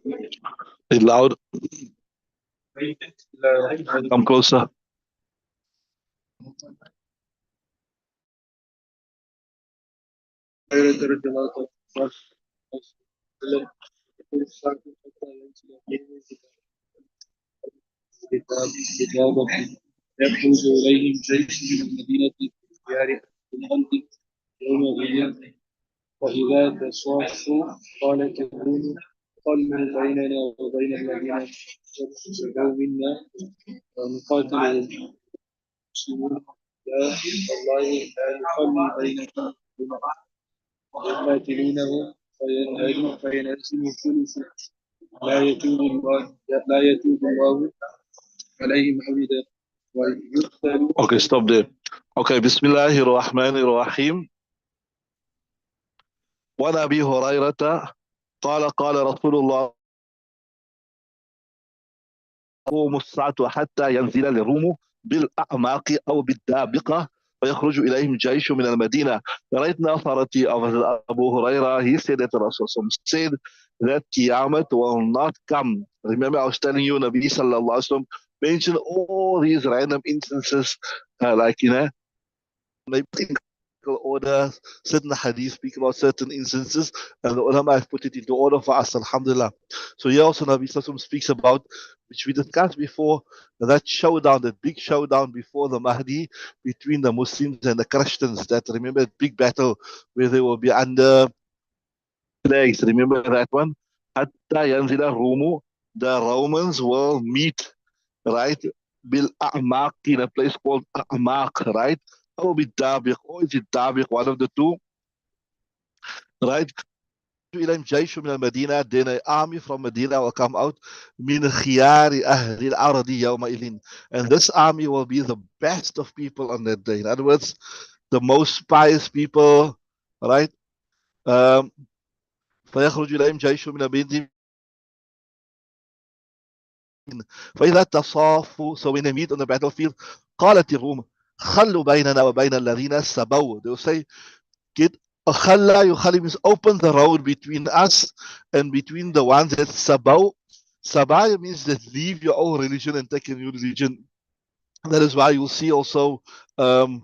It's loud. Come closer. يخرج إليهم جيش من المدينة يعرف الأرض يومئذ وإذا تصافوا قال كونوا خلوا بيننا وبين الذين كفروا منا ونقاتل المسلمون لا والله لا نخلي بينكم يقاتلونه فينهزم الثلث لا يتوب الله عليهم أبدا ويقتل. Okay, stop there. Okay, Bismillahir Rahmanir Rahim. وعن أبي هريرة قال رسول الله تقوم الساعة حتى ينزل الروم بالأعماق أو بالدابقة فيخرج إليهم جيش من المدينة. The right now authority of Abu Huraira, he said that the Rasul said that Qiyamah will not come. Remember, I was telling you, Nabi Sallallahu Alaihi Wasallam mentioned all these random instances, like, maybe order, certain hadith speak about certain instances, and the ulama have put it into order for us, alhamdulillah. So here also Nabi Sallallahu speaks about, which we discussed before, that showdown, that big showdown before the Mahdi between the Muslims and the Christians. That, remember, that big battle where they will be under flags. Remember that one? Hatta yanzila Rumu, the Romans will meet, right? Bil A'maq, in a place called A'maq, right? Or be Dabiq, or is it Dabiq, one of the two, right? إلى جيش من المدينة, then an army from Medina will come out, من خيار أهل الأرض يومئذ, and this army will be the best of people on that day. In other words, the most pious people, right? فيخرج إليهم جيش من المدينة فإذا تصافوا, so when they meet on the battlefield, قالت الروم خلوا بيننا وبين الذين سبوا, they will say, get خلا يخلي means open the road between us and between the ones that sabau. Sabaya means that leave your own religion and take a new religion. That is why you'll see also Qasasul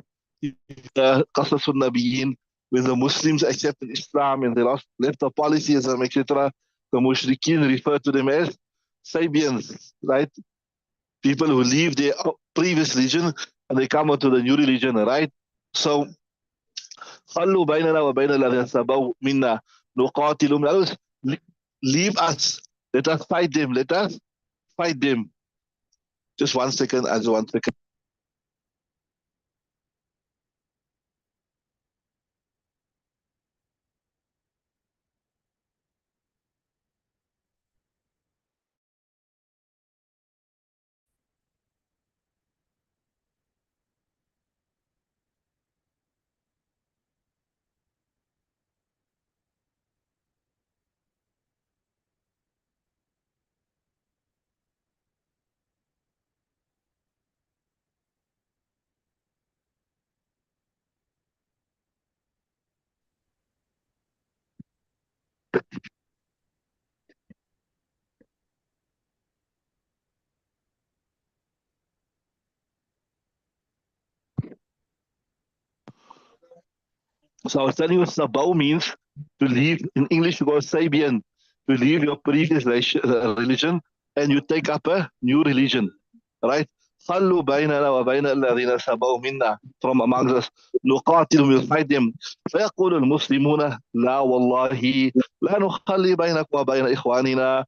Nabiyin, when the Muslims accepted Islam and they left the polytheism, etc., the Mushrikeen refer to them as Sabians, right? People who leave their previous religion and they come onto the new religion, right? So, خلوا بيننا وبين الذين سبوا منا نقاتلهم. Leave us. Let us fight them. Let us fight them. Just 1 second, as 1 second. So I was telling you, Sabau means to leave. In English, you go Sabian, to leave your previous religion and you take up a new religion, right? خلوا بيننا وبين الذين سبوا منا, from amongst us, نقاتل, we'll fight them. فيقول المسلمون لا والله لا نخلي بينك وبين إخواننا,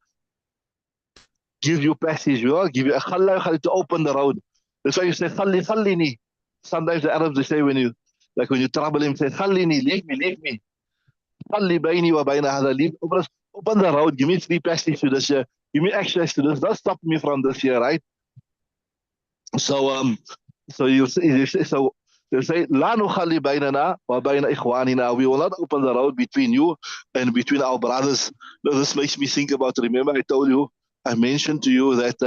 give you passage, give you a خلى, to open the road. That's why you say خليني. Sometimes the Arabs, they say, when you trouble him, say خليني, leave me. خلي بيني وبين هذا, leave, open the road, give me free passage to this year, give me access to this, don't stop me from this year, right? So you say لا نخلي بيننا وبين إخواننا, we will not open the road between you and between our brothers. Now, this makes me think about, remember I told you, I mentioned to you that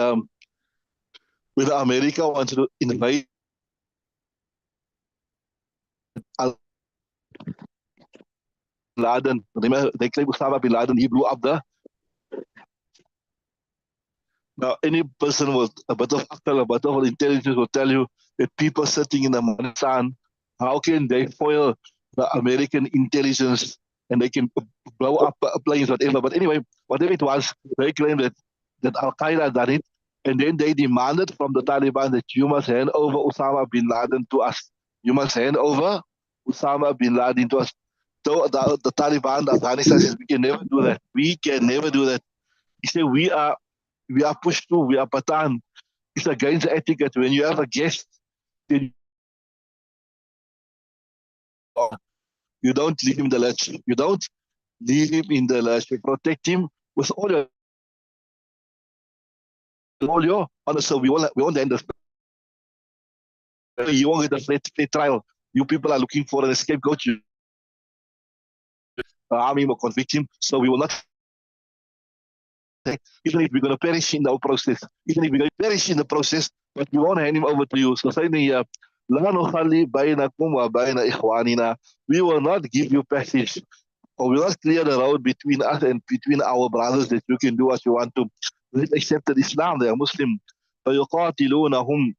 when America wanted to invade Al Laden, remember they claim Osama bin Laden, he blew up the Now, any person with a bit of akal, a bit of intelligence will tell you that people sitting in the Afghanistan, how can they foil the American intelligence and they can blow up planes, whatever. But anyway, whatever it was, they claimed that Al Qaeda done it. And then they demanded from the Taliban that you must hand over Osama bin Laden to us. You must hand over Osama bin Laden to us. So the Taliban, the Afghanistan says, we can never do that. We can never do that. He said, we are Pushtu, we are Patan. It's against etiquette. When you have a guest, then you don't leave him in the lurch. You don't leave him in the lurch. You protect him with all your honor. So we won't end this. You won't get a fair trial. You people are looking for an scapegoat. You arm him or convict him. So we will not. Even if we're going to perish in the process, even if we're going to perish in the process, but we won't hand him over to you. So saying here, لا نخلي بينكم وبين إخواننا. We will not give you passage, or we will not clear the road between us and between our brothers that you can do what you want to. They accepted Islam, they are Muslim. فيقاتلونهم,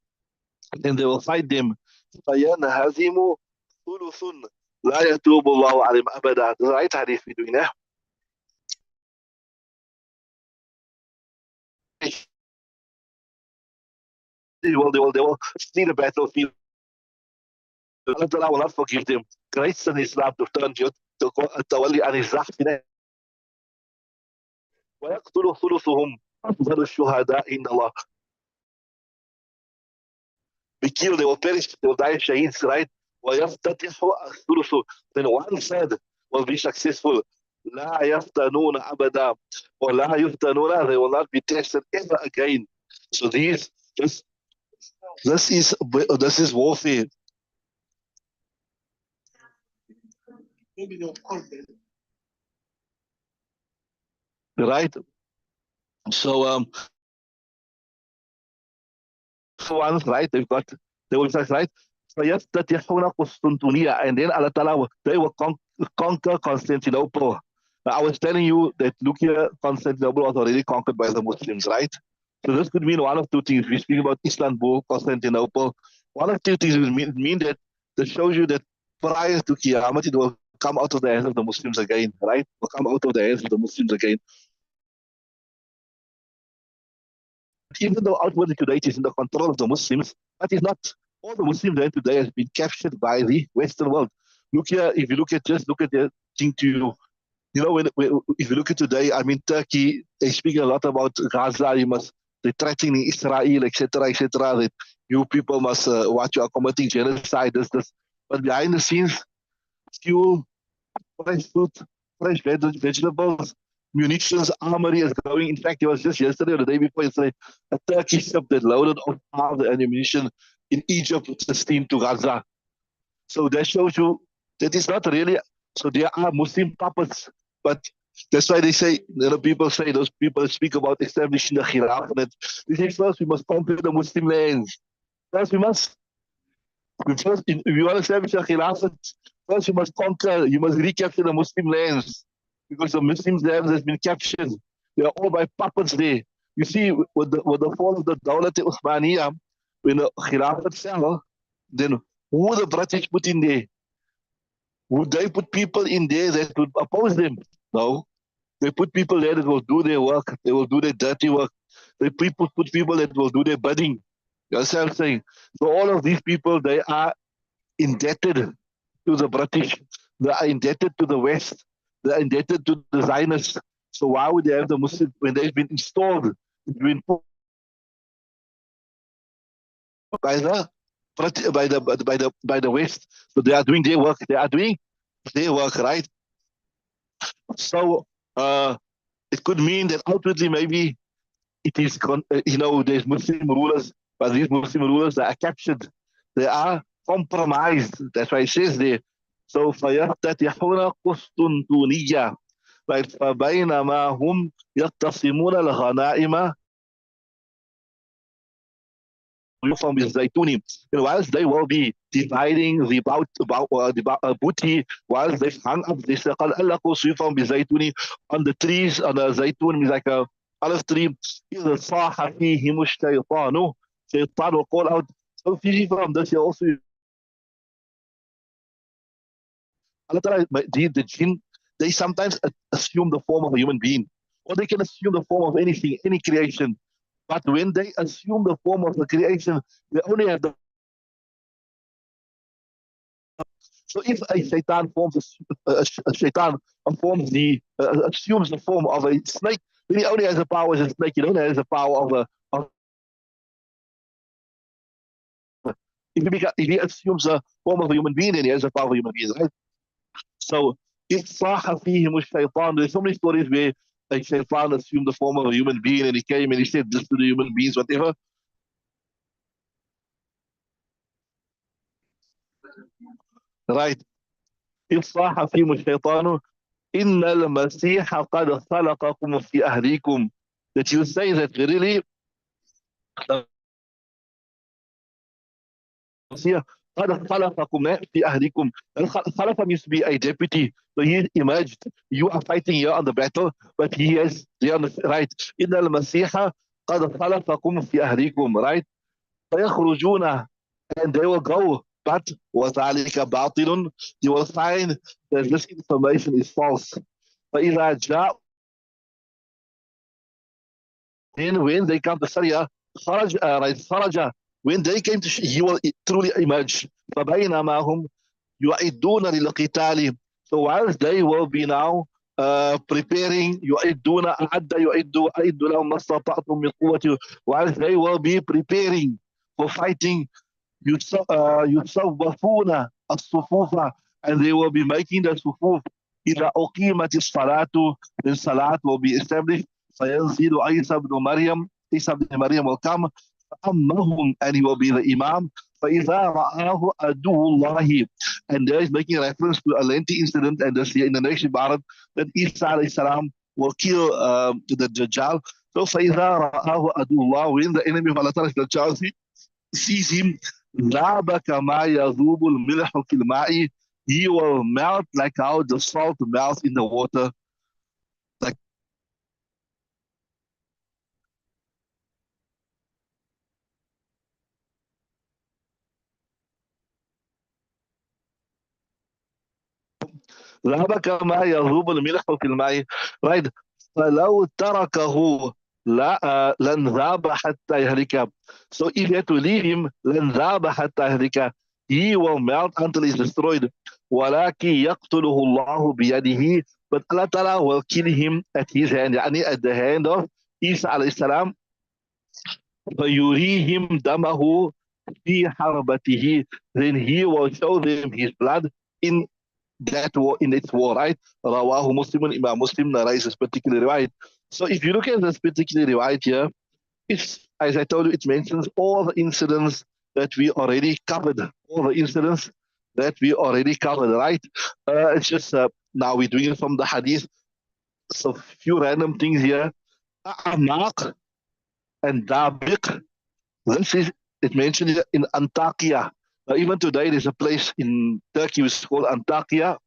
and they will fight them. فينهزم ثلث لا يتوب الله عليهم أبدا. The right hadith we're doing now. They will see the battlefield. Allah will not forgive them. Grace in Islam to turn to التولي عن الزحف. ويقتل ثلثهم أفضل الشهداء عند الله. Be killed, they will perish, they will die shaheeds, right? ويفتتح الثلث. Then one side will be successful. لا يفتنون أبدا ولا يفتنون. They will not be tested ever again. So this is warfare. Right? So ones, right? They will say, right? فيفتتحون قسطنطينية, and then Allah Ta'ala, they will conquer Constantinople. Now, I was telling you that look here, Constantinople was already conquered by the Muslims, right? So this could mean one of two things. We speak about Istanbul, Constantinople. One of two things will mean that shows you that prior to Qiyamah, it will come out of the hands of the Muslims again, right? It will come out of the hands of the Muslims again. Even though outwardly today it is in the control of the Muslims, that is not. All the Muslim land today has been captured by the Western world. Look here, if you look at the thing to, if you look at today, I mean, Turkey, they speak a lot about Gaza, they're threatening Israel, etc., etc., that you people must, what you are committing genocide, this. But behind the scenes, fuel, fresh food, fresh vegetables, munitions, armory is going. In fact, it was just yesterday or the day before yesterday, a Turkish ship that loaded off all the ammunition in Egypt was steamed to Gaza. So that shows you that it's not really. So there are Muslim puppets, but that's why they say, people say, those people speak about establishing the Khilafah. They say first we must conquer the Muslim lands. First we must. If you want to establish a Khilafah, first you must conquer, you must recapture the Muslim lands, because the Muslim lands has been captured. They are all by puppets there. You see, with the fall of the Dawlat Uthmaniyah, when the Khilafat fell, then who the British put in there? Would they put people in there that would oppose them? No. They put people there that will do their work. They will do their dirty work. They put people that will do their bidding. You understand what I'm saying? So all of these people, they are indebted to the British. They are indebted to the West. They are indebted to the Zionists. So why would they have the Muslims when they've been installed, been put by the West? So they are doing their work. They are doing their work, right? So it could mean that outwardly maybe it is, there's Muslim rulers, but these Muslim rulers, they are captured. They are compromised. That's why it says there. So فَيَفْتَتِحُونَ قُسْطُنْطُونِيَّةً, right? فَبَيْنَمَا هُمْ يَقْتَسِمُونَ الْغَنَائِمَ from Zaytuni. Whilst they will be dividing the booty, whilst they've hung up this on the trees, on the Zaytun, is like a Alif 3, إِذْ صَاحَ فِيهِمُ الشَّيْطَانُ. Shaitan will call out. So fishing from this, you also Allah Ta'ala, the jinn, they sometimes assume the form of a human being, or they can assume the form of anything, any creation. But when they assume the form of the creation, they only have the. So if a shaitan forms a shaitan forms the assumes the form of a snake, then he only has the power as a snake. He only has the power of if he assumes the form of a human being, then he has the power of a human being, right? So if صاح فيهم الشيطان, there's so many stories where a shaitan assumed the form of a human being and he came and he said this to the human beings, whatever. Right. if صاح فيهم الشيطان إن المسيح قد خلقكم في أهليكم. That you say that really قد خلقكم في أهلكم. خلق means to be a deputy. So he emerged. You are fighting here on the battle, but he is there on the right. إن المسيح قد خلقكم في أهلكم. Right. فيخرجون, and they will go. But وذلك باطل. You will find that this information is false. فإذا جاء, then when they come to Syria, خرج, right, خرج, when they came to, he will truly emerge. فبينما هم يعدون للقتال. So whilst they will be now preparing, يعدون أعد يعد أعد لهم ما استطعتم من قوة, whilst they will be preparing for fighting, يصوفون الصفوف, and they will be making the صفوف. إذا أقيمت الصلاة, then salat will be established. فينزل عيسى بن مريم, Isa ibn Maryam will come. فأمهم, and he will be the Imam. فإذا رآه عدو الله, and there is making reference to a lengthy incident, and this in the next Ibarat, that Isa alayhi salam will kill the Dajjal. So فإذا رآه عدو الله, when the enemy of Allah Ta'ala, the Dajjal, sees him, ذاب كما يذوب الملح في الماء, he will melt like how the salt melts in the water. Like ذهب كما يذوب الملح في الماء. Right. فلو تركه لا لن ذاب حتى يهلك. So if you have to leave him, لن ذاب حتى يهلك, he will melt until he's destroyed. ولكن يقتله الله بيده, but Allah Ta'ala will kill him at his hand, يعني at the hand of Isa alayhi salam. فيريهم دمه في حربته, then he will show them his blood in that war, in its war, right? Rawahu Muslimun, Imam Muslim narrates this particular riwayat. So if you look at this particular riwayat here, it's, as I told you, it mentions all the incidents that we already covered, right? It's just now we're doing it from the hadith. So few random things here. A'maq and Dabiq. This is, it mentioned in Antakya. Even today, there's a place in Turkey which is called Antakya.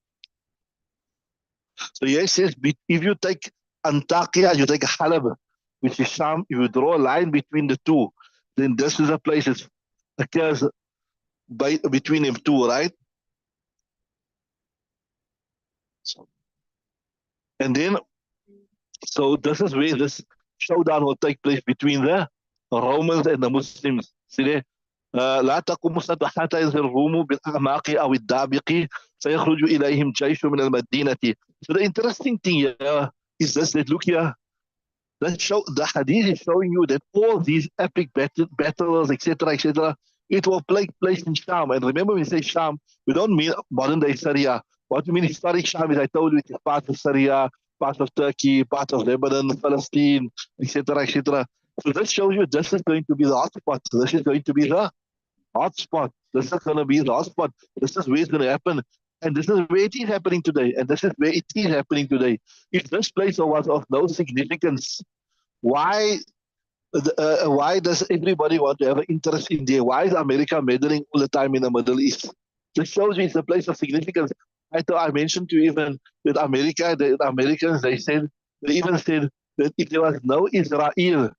So yes, says if you take Antakya, you take Halab, which is Sham, you draw a line between the two, then this is a place that occurs between them two, right? And then, so this is where this showdown will take place between the Romans and the Muslims. See there? لا تقوم الساعة حتى ينزل الروم بالأعماق أو الدابق فيخرج إليهم جيش من المدينة. So the interesting thing here is this, that look here, the hadith is showing you that all these epic battles, etc., it will take place in Sham. And remember, when we say Sham, we don't mean modern day Syria. What we mean historic Sham is, I told you, it's part of Syria, part of Turkey, part of Lebanon, Palestine, etc. So this shows you this is going to be the hotspot. This is going to be the hotspot. This is going to be the hotspot. This is where it's going to happen. And this is where it is happening today. And this is where it is happening today. If this place was of no significance, why does everybody want to have an interest in there? Why is America meddling all the time in the Middle East? This shows you it's a place of significance. I mentioned to you even with America, the Americans, they even said that if there was no Israel,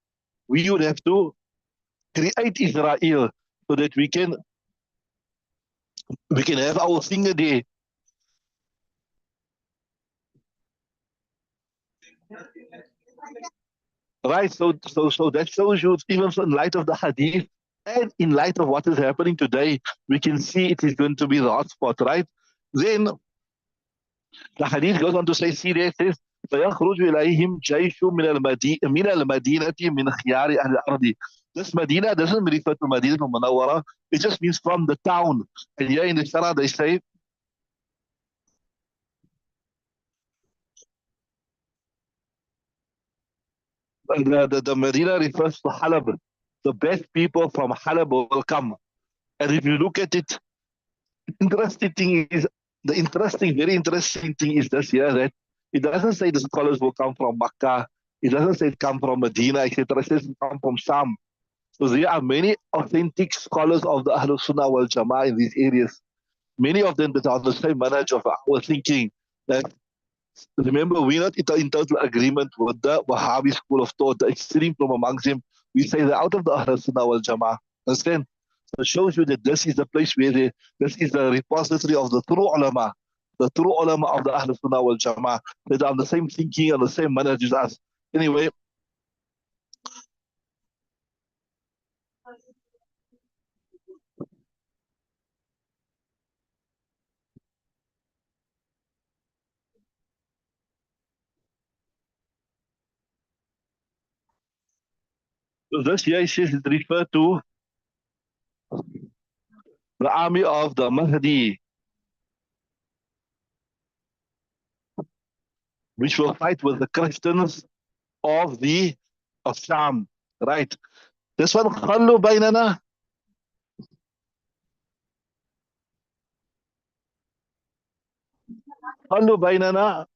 we would have to create Israel so that we can have our finger there. Right, so that shows you, even in light of the hadith and in light of what is happening today, we can see it is going to be the hotspot, right? Then the hadith goes on to say, see there, it says, فيخرج إليهم جيش من المدينة من خيار أهل الأرض. This Medina doesn't refer to Medina Munawwara, it just means from the town. And here in the Shara they say, the Medina refers to Halab. The best people from Halab will come. And if you look at it, interesting thing is very interesting thing is this here, that it doesn't say the scholars will come from Makkah, it doesn't say it come from Medina, etc. It says it come from Sham. So there are many authentic scholars of the Ahlul Sunnah wal Jama'ah in these areas. Many of them that are on the same manhaj of our thinking. That remember, we're not in total agreement with the Wahhabi school of thought, the extreme from amongst them. We say they're out of the Ahlul Sunnah wal Jama'ah. Understand? So it shows you that this is the place where this is the repository of the true ulama of the Ahlul Sunnah wal Jama'ah, that are on the same thinking, on the same manhaj as us. Anyway, so this here says it refer to the army of the Mahdi, which will fight with the Christians of Sham. Right. This one, خلوا بيننا, خلوا بيننا.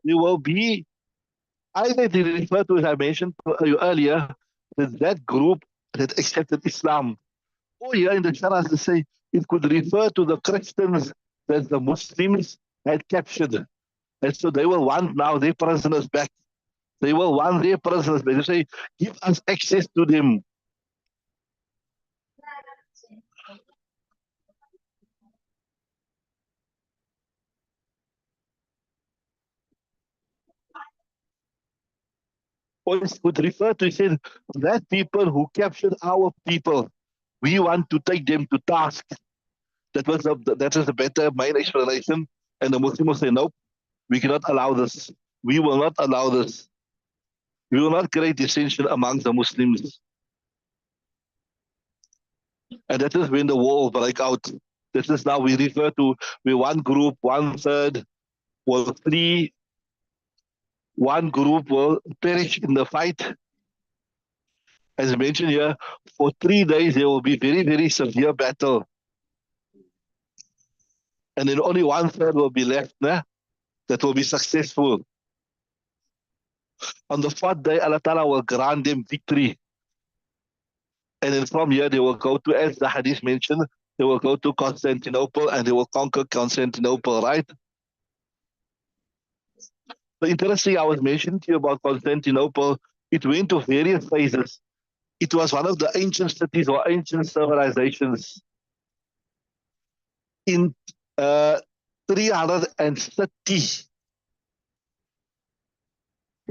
There will be, either they refer to, as I mentioned earlier, that group that accepted Islam. Or here in the Sharas, they say it could refer to the Christians that the Muslims had captured. And so they will want now their prisoners back. They will want their prisoners back. They say, give us access to them. Or it could refer to, say, that people who captured our people, we want to take them to task. That is a better main explanation. And the Muslims will say, nope, we cannot allow this. We will not allow this. We will not create dissension amongst the Muslims. And that is when the war will break out. This is now we refer to where one group, one third will flee, one group will perish in the fight. As mentioned here, for 3 days there will be very, very severe battle. And then only one third will be left that will be successful. On the 4th day, Allah Ta'ala will grant them victory. And then from here they will go to, as the hadith mentioned, they will go to Constantinople and they will conquer Constantinople, right? The interesting, I was mentioning to you about Constantinople, it went to various phases. It was one of the ancient cities or ancient civilizations. In 330,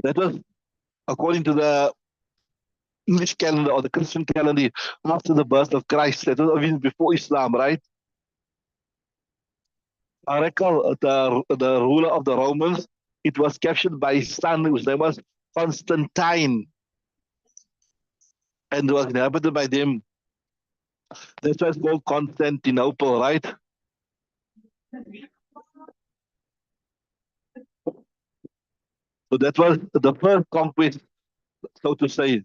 that was according to the English calendar or the Christian calendar, after the birth of Christ. That was even before Islam, right? I recall the ruler of the Romans, it was captured by his son, whose name was Constantine, and was inhabited by them. That's why it's called Constantinople, right? So that was the first conquest, so to say.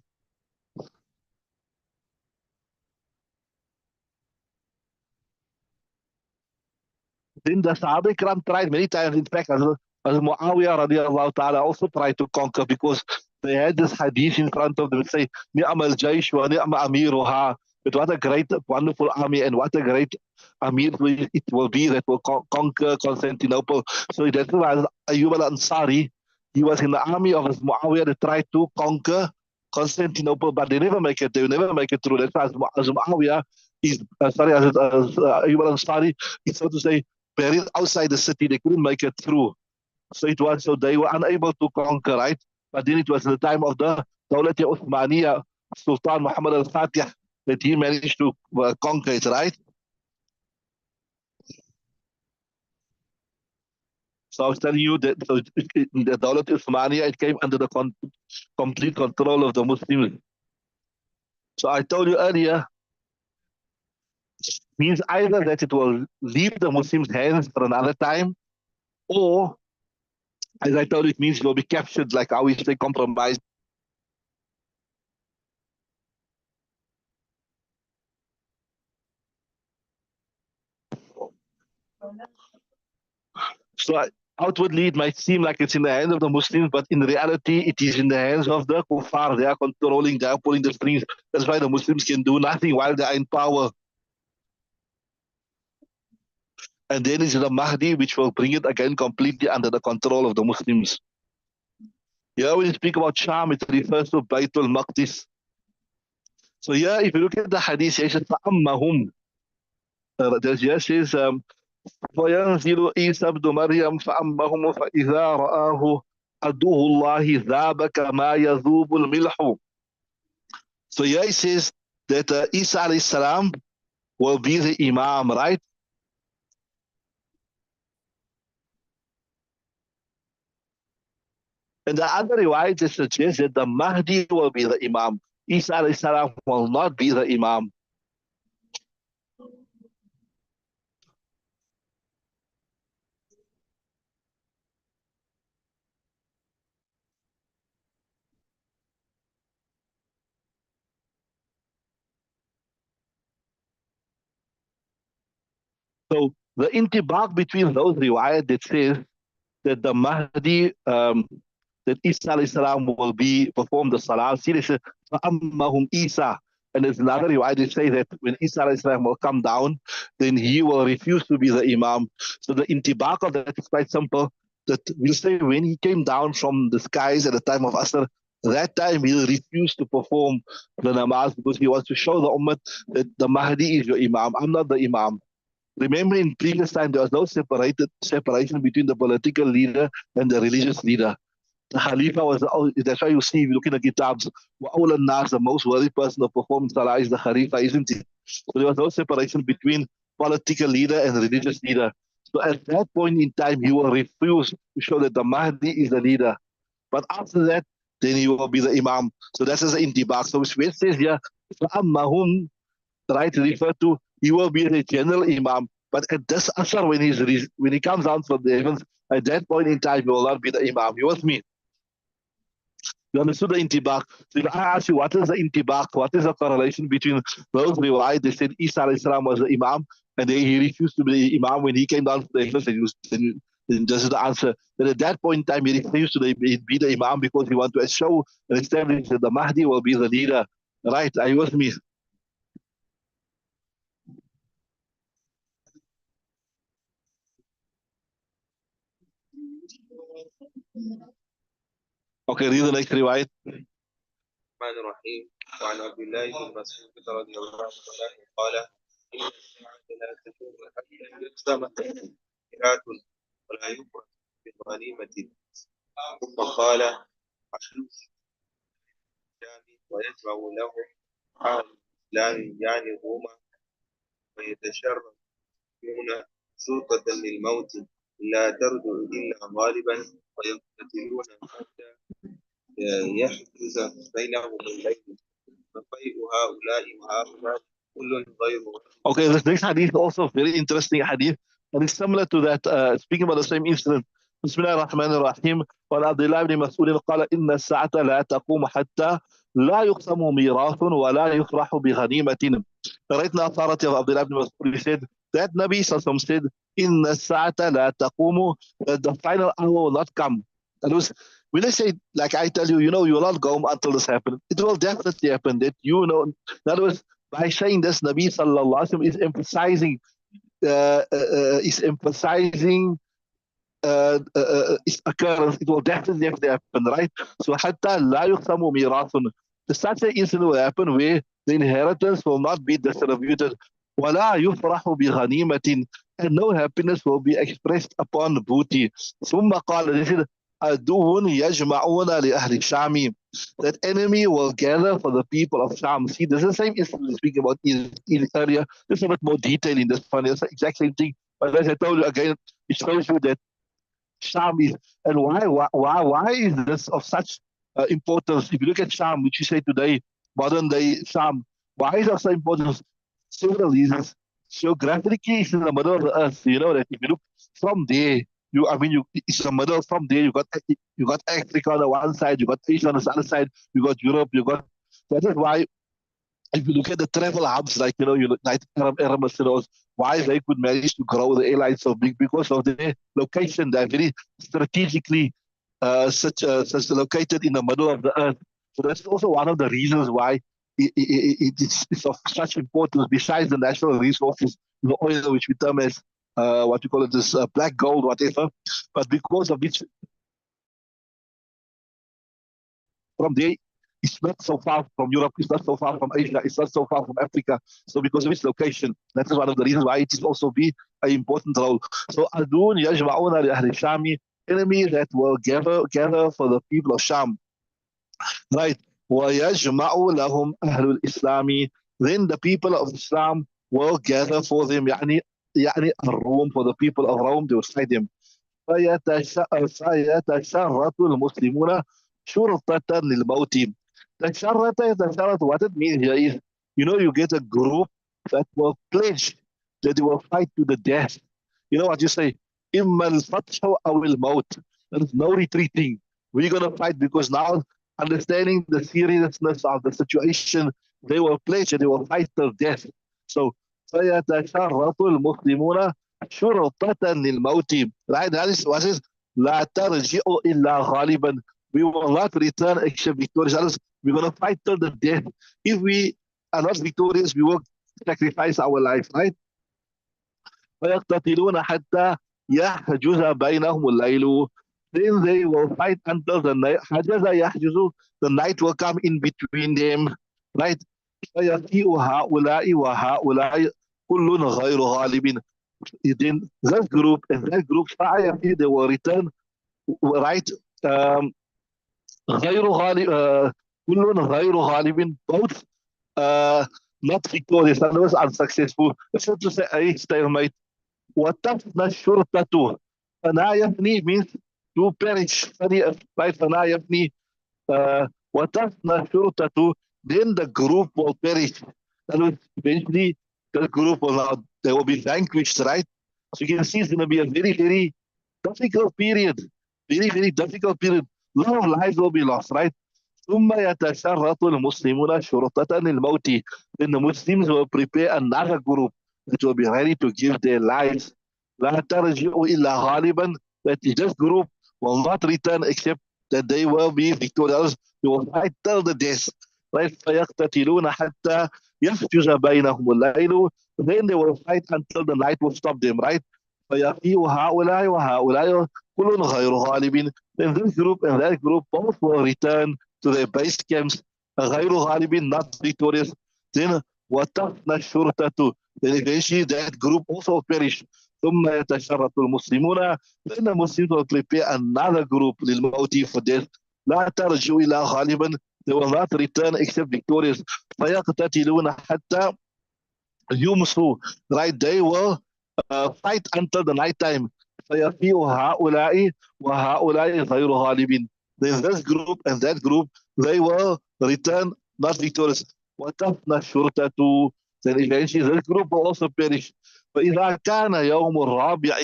Then the Sahaba Ikram tried many times. In fact, as Muawiyah radiallahu ta'ala also tried to conquer, because they had this hadith in front of them, say, Ni'am al-Jaysh wa ni'am amiruha. But what a great, wonderful army, and what a great army it will be that will conquer Constantinople. So that's why Ayyub al-Ansari, he was in the army of Muawiyah that tried to conquer Constantinople, but they never make it. They will never make it through. That's why as Muawiyah is, Ayyub al-Ansari is, so to say, buried outside the city. They couldn't make it through. So they were unable to conquer, right? But then it was the time of the Dawlat Uthmaniyya, Sultan Muhammad al-Fatih, that he managed to conquer it, right? So I was telling you that the Dawlat Uthmaniyya, it came under the complete control of the Muslims. So I told you earlier, means either that it will leave the Muslims' hands for another time, or, as I told you, it means it will be captured, like how we say, compromised. So outwardly, it might seem like it's in the hands of the Muslims, but in reality, it is in the hands of the kuffar. They are controlling, they are pulling the strings. That's why the Muslims can do nothing while they are in power. And then is the Mahdi, which will bring it again completely under the control of the Muslims. Here, when you speak about Sham, it refers to Baitul Maqdis. So here, if you look at the hadith, it says, فَأَمَّهُمْ. Here says, فينزل عيسى ابن مريم فأمهم فإذا رآه عدو الله ذاب كما يذوب الملح. So here he says that Isa alayhi salam will be the Imam, right? And the other riwayat suggests that the Mahdi will be the Imam. Isa alayhi salam will not be the Imam. So the intibaq between those riwayat that says that the Mahdi, that Isa alayhi salam will be perform the salah. See, they say, فَأَمَّهُمْ Isa. And there's another riwayat they say that when Isa alayhi salam will come down, then he will refuse to be the Imam. So the intibaq of that is quite simple. That we'll say when he came down from the skies at the time of Asr, that time he refused to perform the namaz because he wants to show the ummah that the Mahdi is your Imam. I'm not the Imam. Remember, in previous time, there was no separation between the political leader and the religious leader. The Khalifa was, that's why you see, if you look in the Kitabs, وَأَوْلَى النَّاسِ, the most worthy person of performing Salah is the Khalifa, isn't it? So there was no separation between political leader and religious leader. So at that point in time, he will refuse to show that the Mahdi is the leader. But after that, then he will be the Imam. So that's as an intibaq. So when it says here, فَأَمَّهُمْ, right, refer to, he will be the general Imam. But at this Asr, when he comes down from the heavens, at that point in time, he will not be the Imam. You with me? You understood the intibaq? So if I ask you, what is the intibaq? What is the correlation between those riwayat? They said Isa alayhi salam was the Imam, and then he refused to be the Imam when he came down from the heavens, then this is the answer. That at that point in time, he refused to be the Imam because he wanted to show and establish that the Mahdi will be the leader. Right? Are you with me? Okay, read the next riwayat. الرحمن الرحيم. وعن عبد الله بن مسعود رضي الله عنه قال إن الساعة لا تقوم حتى يقسم قراءة ولا يفرق بغنيمة. ثم قال عن الشام ويجمع له أهل الإسلام يعني روما ويتشرفون سلطة للموت لا ترجع إلا غالبا ويقتتلون حتى يحجز بينهم الليل ففيء هؤلاء وهؤلاء كل غير. Okay, this next hadith is also very interesting hadith, and it's similar to that, speaking about the same incident. بسم الله الرحمن الرحيم. وعن عبد الله بن مسعود قال إن الساعة لا تقوم حتى لا يقسم ميراث ولا يفرح بغنيمة. Right now, authority of Abdullah ibn Mas'ud said that Nabi Sallallahu said, "In the Sa'ata la taqumu," that the final hour will not come. That was when I say, like I tell you, you will not go until this happens. It will definitely happen. That in other words, by saying this, Nabi sallallahu alaihi wasallam is emphasizing its occurrence. It will definitely happen, right? So حتى لا يقسم ميراث. Such an incident will happen where the inheritance will not be distributed. ولا يفرح بغنيمة, and no happiness will be expressed upon booty. ثم قال, this is عدو يجمعون لأهل الشام, that enemy will gather for the people of Sham. See, this is the same incident we speak about in earlier. There's a bit more detail in this one. It's the exact same thing. But as I told you again, it shows you that Sham is, and why is this of such importance? If you look at Sham, which you say today, modern day Sham, why is it of such importance? Several reasons. Geographically, it's in the middle of the earth. You know that if you look from there, it's in the middle. From there, you got Africa on the one side, you got Asia on the other side, you got Europe, you got. That is why if you look at the travel hubs, like United Arab Emirates, why they could manage to grow the airline so big, because of their location. They're very strategically such located in the middle of the earth. So that's also one of the reasons why it's of such importance. Besides the natural resources, the oil, which we term as what you call it, this black gold, whatever, but because of which from there, it's not so far from Europe, it's not so far from Asia, it's not so far from Africa. So because of its location, that is one of the reasons why it is also be an important role. So Adun Yajma'una li Ahli Shami, enemies that will gather for the people of Sham. Right. وَيَجْمَعُ لَهُمْ أَهْلُ الْإِسْلَامِ, then the people of Islam will gather for them, يعني الروم, for the people of Rome, they will fight them. فيتشرط المسلمون شرطة للموت. تشرط, what it means here is, you get a group that will pledge that they will fight to the death. You know what you say? إِمَّا الْفَتْحُ أَوْ الْمَوْتِ. There is no retreating. We're going to fight, because now, understanding the seriousness of the situation, they will pledge and they will fight till death. So, فيتشرط المسلمون شرطة للموت. Right? That is what is لا ترجع إلا غالبا. We will not return except victorious. We're going to fight till the death. If we are not victorious, we will sacrifice our life, right? فيقتتلون حتى يحجز بينهم الليل. Then they will fight until the night. حجز يحجز, the night will come in between them, right? فيفيء هؤلاء وهؤلاء كل غير غالب. Then that group and that group, they will return, right? غير غالب, كل غير غالب, both not victorious, and was unsuccessful. So to say, a stalemate. وتفنى الشرطة. فنا يفني means to perish. فنا يفني. وتفنى الشرطة, then the group will perish. And eventually the group they will be vanquished, right? So you can see it's going to be a very, very difficult period. Very, very difficult period. A lot of lives will be lost, right? ثم يتشرط المسلمون شرطة للموت. Then the Muslims will prepare another group that will be ready to give their lives. لا ترجع إلا غالبا, that this group will not return except that they will be victorious. They will fight till the death. Right? فيقتتلون حتى يحجز بينهم الليل. Then they will fight until the night will stop them, right? فيفيء هؤلاء وهؤلاء كل غير غالب. Then this group and that group both will return to their base camps. غير غالب, not victorious. Then وتفنى الشرطة, then eventually that group also perish. ثم يتشرط المسلمون, then the Muslims will prepare another group للموت, for death. لا ترجع إلا غالبا, they will not return except victorious. فيقتتلون حتى يمسوا, right? They will fight until the night time. فيفيء هؤلاء وهؤلاء غير غالبين. Then this group and that group, they will return not victorious. وتفنى الشرطة, then eventually this group will also perish. فإذا كان يوم الرابع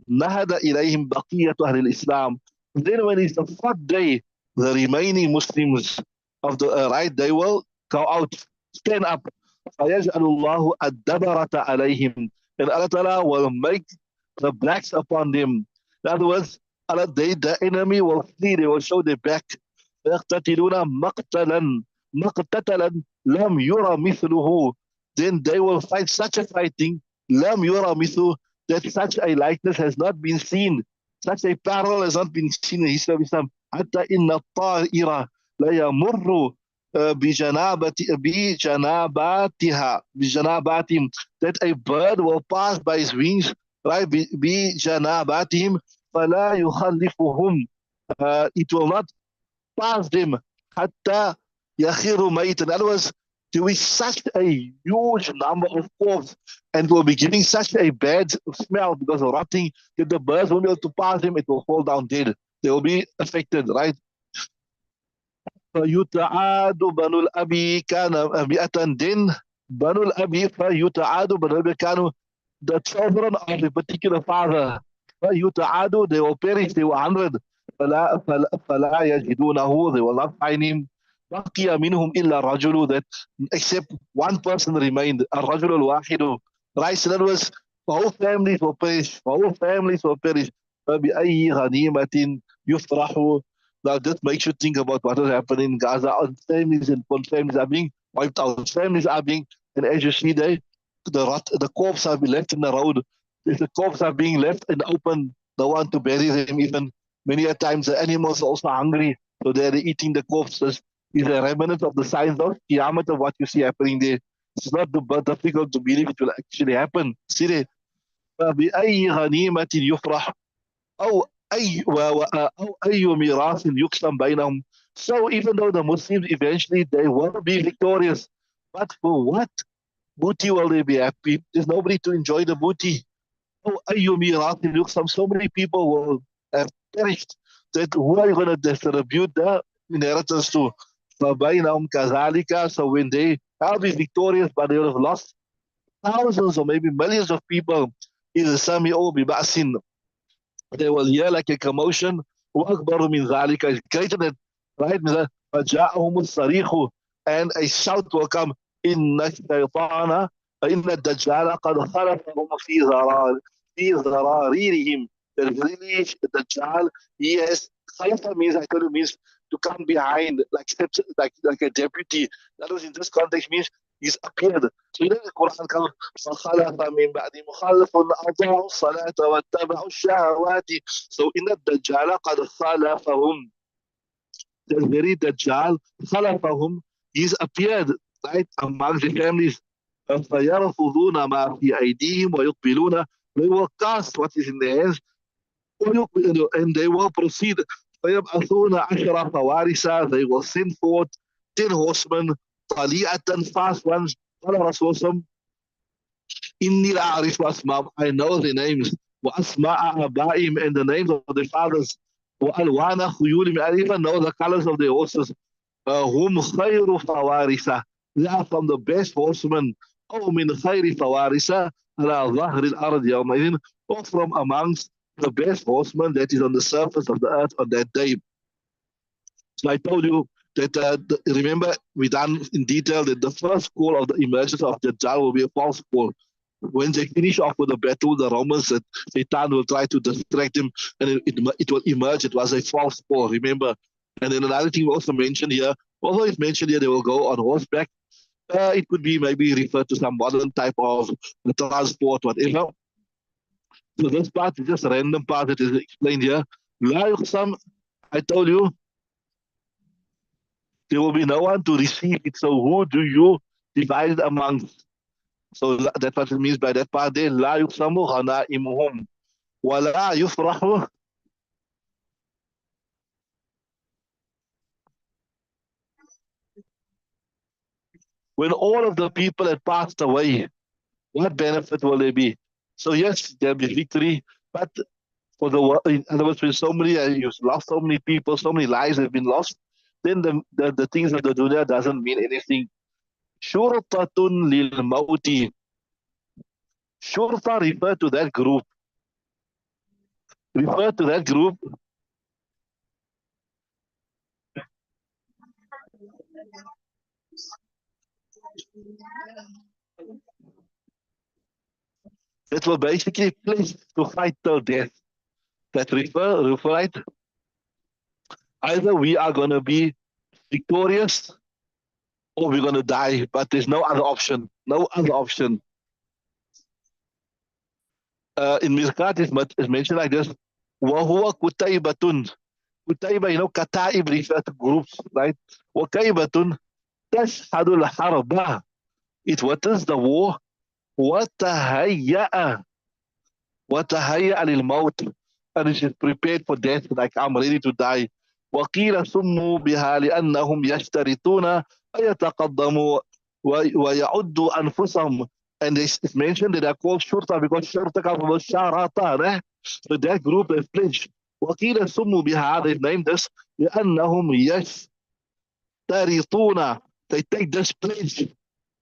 نهد إليهم بقية أهل الإسلام. Then when it's the fourth day, the remaining Muslims of the right, they will go out, stand up. فيجعل الله الدبرة عليهم, and Allah Ta'ala will make the blacks upon them. In other words, the enemy will flee, they will show their back. فيقتتلون مقتتلا لم يرى مثله. Then they will fight such a fighting, لم يرى مثله, that such a likeness has not been seen, such a parallel has not been seen in the history of Islam. حتى إن الطائر لا يمر بجناباتهم, that a bird will pass by his wings, right? بجناباتهم فلا يخلفهم, it will not pass them حتى يخير ميتا. In other words, there is such a huge number of corpses and will be giving such a bad smell because of rotting that the birds won't be able to pass them, it will fall down dead. They will be affected, right? فيتعاد بنو الأبي كان 100 دين بنو الأبي فيتعاد بنو الأبي كانوا the children of a particular father فيتعاد, they will perish, they were 100. فلا يجدونه, they will not find him. بقي منهم إلا الرجل, that except one person remained, الرجل الواحد, right? So that was, whole families will perish, whole families will perish. فبأي غنيمة يفرح. Now this makes you think about what is happening in Gaza. Families and families are being wiped out. Families are being, and as you see there, the corpses are being left in the road. The corpses are being left in the open. No one to bury them even. Many a times the animals are also hungry, so they're eating the corpses. Is a remnant of the signs of Qiyamah of what you see happening there. It's not difficult to believe it will actually happen. See there. فبأي غنيمة يفرح أو أي ميراث يقسم بينهم. So even though the Muslims eventually they will be victorious, but for what booty will they be happy? There's nobody to enjoy the booty. Oh, أي ميراث يقسم, so many people will have perished that who are you going to distribute the inheritance to? فبينهم كذلك, so when they will be victorious but they will have lost thousands or maybe millions of people, إذا سمعوا ببأس, they will hear like a commotion. وأكبر من ذلك is greater than, right? فجاءهم الصريخ, and a shout will come. إن الشيطان إن الدجال قد خلفهم في ذراريهم. The really Dajjal, he has khalafa means, I told you, means to come behind, like a deputy. That was in this context means he's appeared. So you know the Quran comes فخلف من بعد مخلف أضاعوا الصلاة واتبعوا الشهوات. So in the Dajjal قد خلفهم, the very Dajjal خلفهم, he's appeared, right, among the families. فيرفضون ما في أيديهم ويقبلون, they will cast what is in their hands and they will proceed. فيبعثون 10 فوارس, they will send forth 10 horsemen, طليعة, fast ones. قال رسول الله إني لا أعرف أسماء, I know the names, وأسماء آبائهم, and the names of their fathers, وألوان خيولهم, I even know the colors of their horses. هم خير فوارس, they are from the best horsemen, أو من خير فوارس على ظهر الأرض يومئذ, or from amongst the best horseman that is on the surface of the earth on that day. So I told you that, remember, we done in detail that the first call of the emergence of Dajjal will be a false call. When they finish off with the battle, the Romans, that Satan will try to distract him, and it will emerge. It was a false call, remember. And then another thing we also mentioned here, although it's mentioned here they will go on horseback, it could be maybe referred to some modern type of transport, whatever. So this part is just a random part that is explained here. لا يقسم, I told you, there will be no one to receive it. So who do you divide it amongst? So that's what it means by that part there. لا يقسم غنائمهم ولا يفرح. When all of the people had passed away, what benefit will there be? So yes, there'll be victory, but for the, in other words, when so many, you've lost so many people, so many lives have been lost, then the things of the dunya doesn't mean anything. Shurtatun lil mauti. Shurta refer to that group. Refer to that group that were basically placed to fight till death. That refer, right? Either we are going to be victorious or we're going to die, but there's no other option. No other option. In Mishkaat is mentioned like this. وَهُوَ كُتَيْبَةٌ. Kutayba, kataib refer to groups, right? وَكَيْبَةٌ تَشْهَدُ الْحَرْبَ. It witnessed the war. وَتَهَيَّأَ لِلْمَوْتِ. And it is prepared for death, like I'm ready to die. وَقِيلَ سُمُّوا بِهَا لِأَنَّهُمْ يَشْتَرِطُونَ أَن يَتَقَدَّمُوا وَيَعُدُّوا أَنفُسَهُم. And it's mentioned that they're called shurta because shurta comes from sharata, eh? So that group is pledged. وَقِيلَ سُمُّوا بِهَا, they've named this لِأَنَّهُمْ يَشْتَرِطُونَ. They take this pledge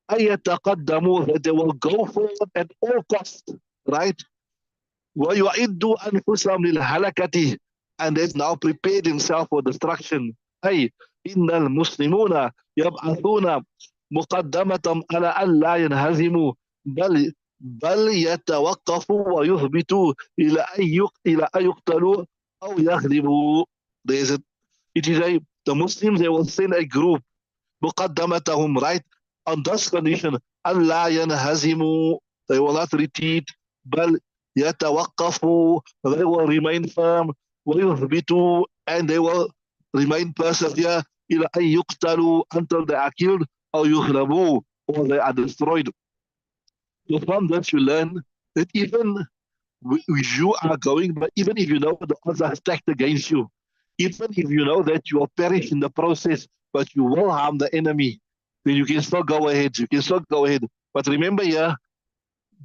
أن يتقدموا, that they will go forward at all costs, right? ويعدوا أنفسهم للهلكة, and they've now prepared themselves for destruction. أي إن المسلمون يبعثون مقدمة على أن لا ينهزموا بل يتوقفوا ويثبتوا إلى أن يقتلوا أو يغلبوا. It is the Muslims, they will send a group مقدمتهم, right, on this condition أن لا ينهزموا, they will not retreat, بل يتوقفوا, they will remain firm, ويثبتوا, and they will remain persevere إلى أن يقتلوا, until they are killed, أو يغلبوا, or they are destroyed. So from that you learn that even you are going, but even if you know the odds are stacked against you, even if you know that you will perish in the process, but you will harm the enemy, then you can still go ahead. You can still go ahead. But remember here,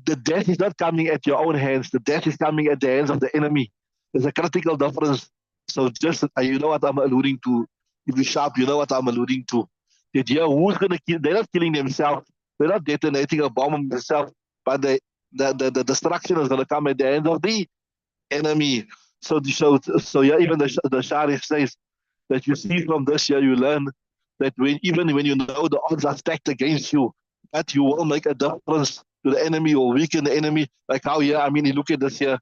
the death is not coming at your own hands. The death is coming at the hands of the enemy. There's a critical difference. So just, you know what I'm alluding to. If you're sharp, you know what I'm alluding to. That here, who's going to kill? They're not killing themselves. They're not detonating a bomb on themselves. But the destruction is going to come at the hands of the enemy. So yeah, even the Shareef says that you see from this year, you learn that even when you know the odds are stacked against you, that you will make a difference to the enemy or weaken the enemy. Like how here, I mean, you look at this here.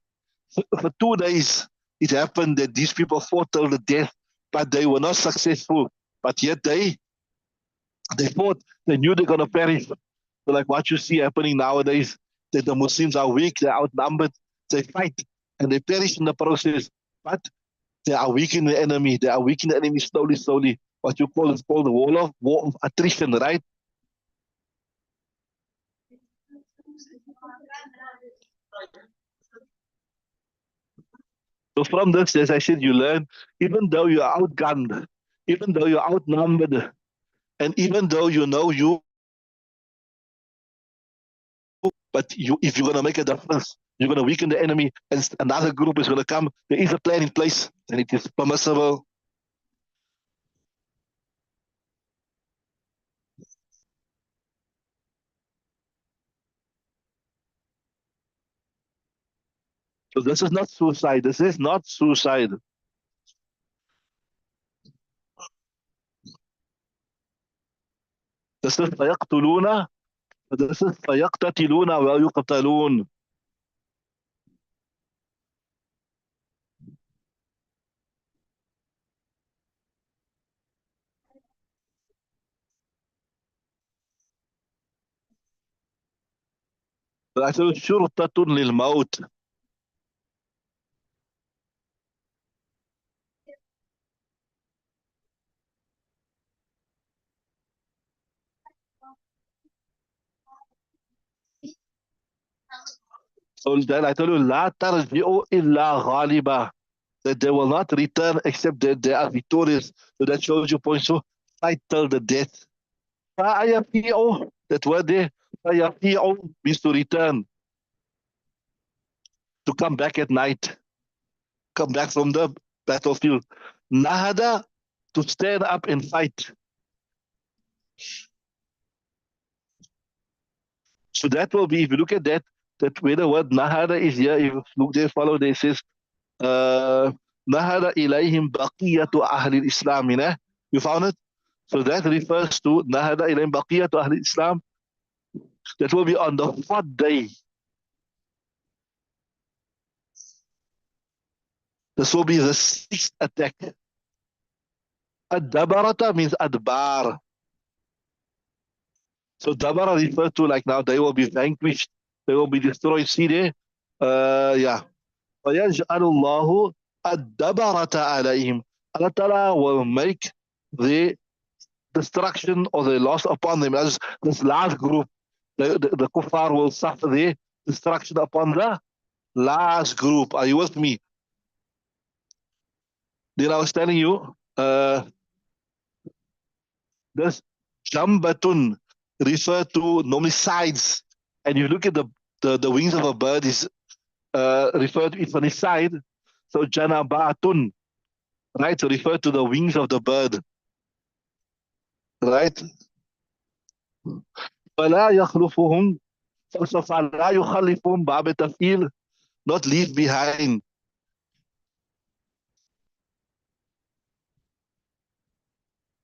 For 2 days, it happened that these people fought till the death, but they were not successful. But yet they fought. They knew they're going to perish. So like what you see happening nowadays, that the Muslims are weak, they're outnumbered, they fight, and they perish in the process. But they are weakening the enemy. They are weakening the enemy slowly, slowly. What you call is called the war of attrition, right? So from this, as I said, you learn, even though you're outgunned, even though you're outnumbered, and even though you know but if you're going to make a difference, you're going to weaken the enemy, and another group is going to come. There is a plan in place, and it is permissible. So this is not suicide. This is not suicide. This is فيقتلون. This is فيقتتلون ويقتلون. شرطة للموت. So then I told you, لا ترجعوا إلا غالبا, that they will not return except that they are victorious. So that shows you point. So fight till the death. فَيَفِيعُ, that word there, فَيَفِيعُ means to return, to come back at night, come back from the battlefield. Nahada, to stand up and fight. So that will be, if you look at that where the word nahada is here, if you look there, follow there, it says, nahada ilayhim baqiyatu ahli islam. You found it? So that refers to nahada ilayhim baqiyatu ahli islam. That will be on the 4th day. This will be the 6th attack. Ad-dabarata means adbar. So Dabara referred to like now they will be vanquished, they will be destroyed. See there? Yeah. وَيَجْعَلُ اللَّهُ الدَّبَرَةَ عَلَيْهِمْ. Allah Ta'ala will make the destruction or the loss upon them. As this last group, the kuffar will suffer the destruction upon the last group. Are you with me? Then I was telling you, this jambatun refer to normally sides. And you look at the wings of a bird is referred to it on his side. So janabatun, right? To refer to the wings of the bird, right? فلا يخلفهم فلا يخلفهم باب تفعيل, not leave behind.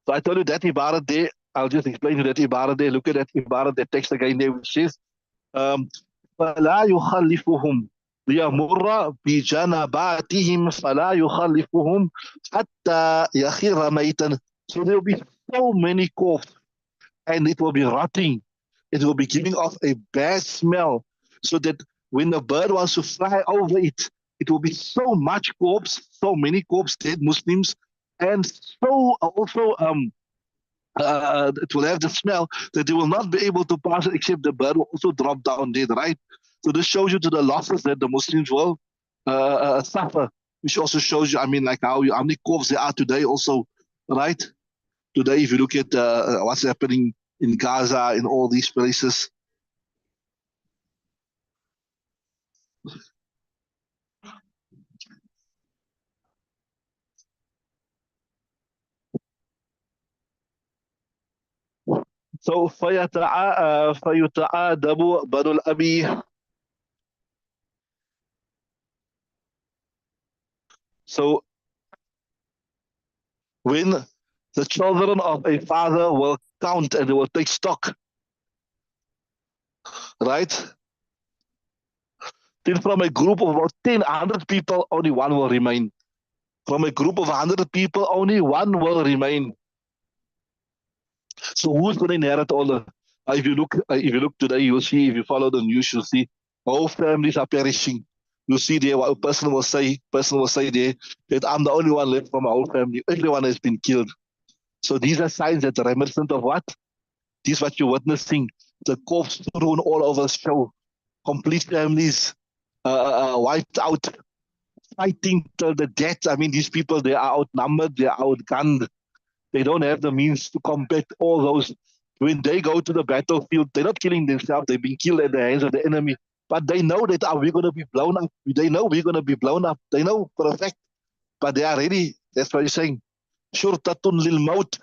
So I told you that ibarat there. I'll just explain you that ibarat there. Look at that ibarat, that text again there, which says فلا يخلفهم ليمر بجنباتهم فلا يخلفهم حتى يخر ميتا. So there will be so many coughs and it will be rotting. It will be giving off a bad smell, so that when the bird wants to fly over it, it will be so much corpse, so many corpse, dead Muslims, and so also it will have the smell that they will not be able to pass it, except the bird will also drop down dead, right? So this shows you to the losses that the Muslims will suffer, which also shows you, I mean, like how many corpses there are today also, right? Today, if you look at what's happening in Gaza, in all these places. So فيتعادب بنو الأبي. So when the children of a father will count and they will take stock, right? Then from a group of about 100 people, only one will remain. From a group of 100 people, only one will remain. So who's going to inherit all the? If you look today, you'll see. If you follow the news, you'll see whole families are perishing. You see there what a person will say. Person will say there that I'm the only one left from my whole family. Everyone has been killed. So these are signs that are reminiscent of what? This is what you're witnessing. The corpse strewn all over the show. Complete families wiped out, fighting till the death. I mean, these people, they are outnumbered, they are outgunned. They don't have the means to combat all those. When they go to the battlefield, they're not killing themselves. They've been killed at the hands of the enemy. But they know that we're going to be blown up. They know we're going to be blown up. They know for a fact. But they are ready. That's what he's saying. Shurtatun lil maut.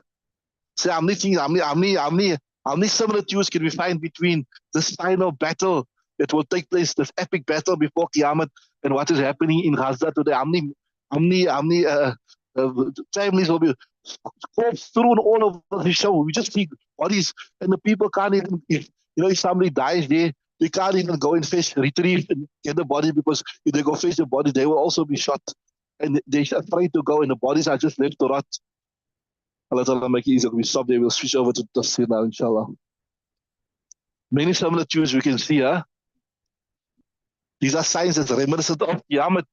So how many similitudes can we find between this final battle that will take place, this epic battle before Qiyamah, and what is happening in Gaza today? How many families will be corpse strewn all over the show? We just see bodies, and the people can't even, if somebody dies there, they can't even go and retrieve and get the body, because if they go fetch the body, they will also be shot. And they're afraid to go, and the bodies are just left to rot. Allah Ta'ala make it easy. We stop there. We'll switch over to Tafsir now, inshallah. Many similitudes we can see, huh? These are signs that's reminiscent of Qiyamah.